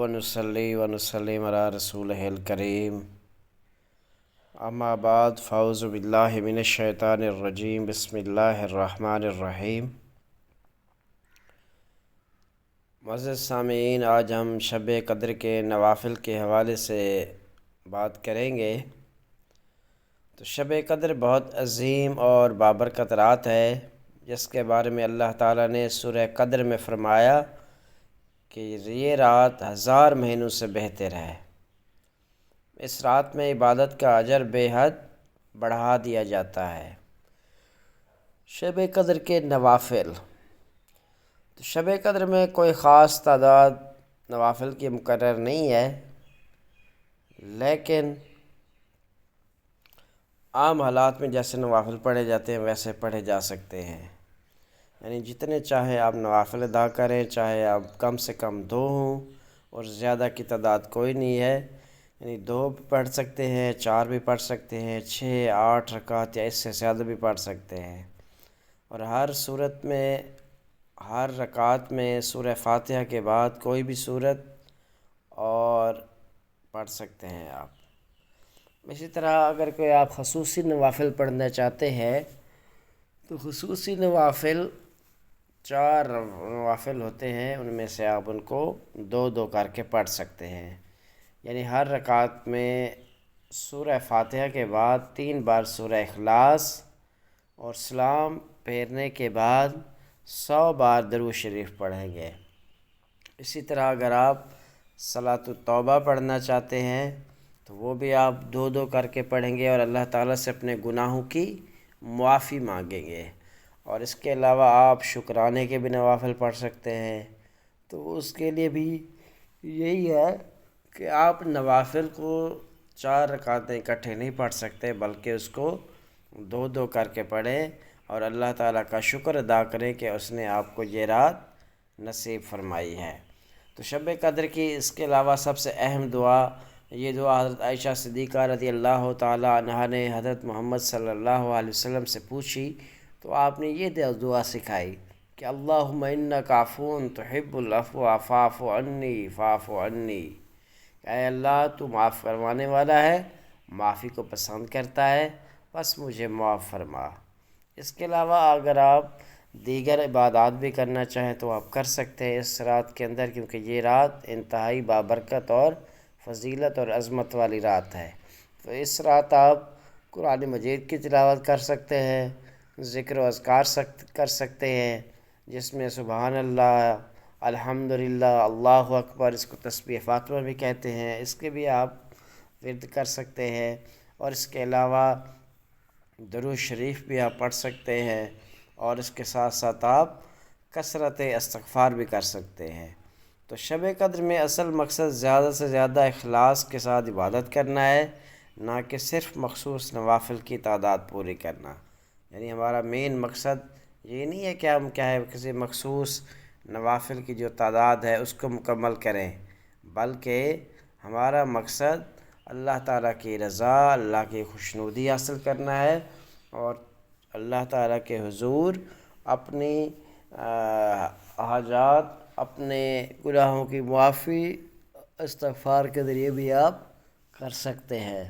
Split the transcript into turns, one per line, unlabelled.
ونصلی ونسلم علی رسولہ الکریم اما بعد فاعوذ باللہ من الشیطان الرجیم بسم اللہ الرحمن الرحیم۔ معزز سامعین، آج ہم شب قدر کے نوافل کے حوالے سے بات کریں گے۔ تو شب قدر بہت عظیم اور بابرکت رات ہے، جس کے بارے میں اللہ تعالیٰ نے سورہ قدر میں فرمایا کہ یہ رات 1000 مہینوں سے بہتر ہے۔ اس رات میں عبادت کا اجر بے حد بڑھا دیا جاتا ہے۔ شب قدر کے نوافل، تو شب قدر میں کوئی خاص تعداد نوافل کی مقرر نہیں ہے، لیکن عام حالات میں جیسے نوافل پڑھے جاتے ہیں ویسے پڑھے جا سکتے ہیں۔ یعنی جتنے چاہے آپ نوافل ادا کریں، چاہے آپ کم سے کم 2 ہوں اور زیادہ کی تعداد کوئی نہیں ہے۔ یعنی 2 بھی پڑھ سکتے ہیں، 4 بھی پڑھ سکتے ہیں، 6 8 رکعت یا اس سے زیادہ بھی پڑھ سکتے ہیں۔ اور ہر صورت میں، ہر رکعت میں سورہ فاتحہ کے بعد کوئی بھی صورت اور پڑھ سکتے ہیں آپ۔ اسی طرح اگر کوئی آپ خصوصی نوافل پڑھنا چاہتے ہیں تو خصوصی نوافل 4 نوافل ہوتے ہیں، ان میں سے آپ ان کو 2 کر کے پڑھ سکتے ہیں۔ یعنی ہر رکعت میں سورہ فاتحہ کے بعد 3 بار سورہ اخلاص اور سلام پھیرنے کے بعد 100 بار درود شریف پڑھیں گے۔ اسی طرح اگر آپ صلاۃ التوبہ پڑھنا چاہتے ہیں تو وہ بھی آپ 2 کر کے پڑھیں گے اور اللہ تعالیٰ سے اپنے گناہوں کی معافی مانگیں گے۔ اور اس کے علاوہ آپ شکرانے کے بھی نوافل پڑھ سکتے ہیں۔ تو اس کے لیے بھی یہی ہے کہ آپ نوافل کو 4 رکعتیں اکٹھے نہیں پڑھ سکتے، بلکہ اس کو 2 کر کے پڑھیں اور اللہ تعالیٰ کا شکر ادا کریں کہ اس نے آپ کو یہ رات نصیب فرمائی ہے۔ تو شب قدر کی اس کے علاوہ سب سے اہم دعا، یہ دعا حضرت عائشہ صدیقہ رضی اللہ تعالیٰ عنہا نے حضرت محمد صلی اللہ علیہ وسلم سے پوچھی تو آپ نے یہ دعا سکھائی کہ اللہم انک عفو تحب العفو فاعف عنی فاعف عنی۔ اے اللہ، تو معاف فرمانے والا ہے، معافی کو پسند کرتا ہے، بس مجھے معاف فرما۔ اس کے علاوہ اگر آپ دیگر عبادات بھی کرنا چاہیں تو آپ کر سکتے ہیں اس رات کے اندر، کیونکہ یہ رات انتہائی بابرکت اور فضیلت اور عظمت والی رات ہے۔ تو اس رات آپ قرآن مجید کی تلاوت کر سکتے ہیں، ذکر و اذکار کر سکتے ہیں، جس میں سبحان اللہ، الحمدللہ، اللہ اکبر، اس کو تسبیح فاطمہ بھی کہتے ہیں، اس کے بھی آپ ورد کر سکتے ہیں۔ اور اس کے علاوہ درود شریف بھی آپ پڑھ سکتے ہیں، اور اس کے ساتھ ساتھ آپ کثرت استغفار بھی کر سکتے ہیں۔ تو شب قدر میں اصل مقصد زیادہ سے زیادہ اخلاص کے ساتھ عبادت کرنا ہے، نہ کہ صرف مخصوص نوافل کی تعداد پوری کرنا۔ یعنی ہمارا مین مقصد یہ نہیں ہے کہ ہم کسی مخصوص نوافل کی جو تعداد ہے اس کو مکمل کریں، بلکہ ہمارا مقصد اللہ تعالیٰ کی رضا، اللہ کی خوشنودی حاصل کرنا ہے اور اللہ تعالیٰ کے حضور اپنی حاجات، اپنے گناہوں کی معافی استغفار کے ذریعے بھی آپ کر سکتے ہیں۔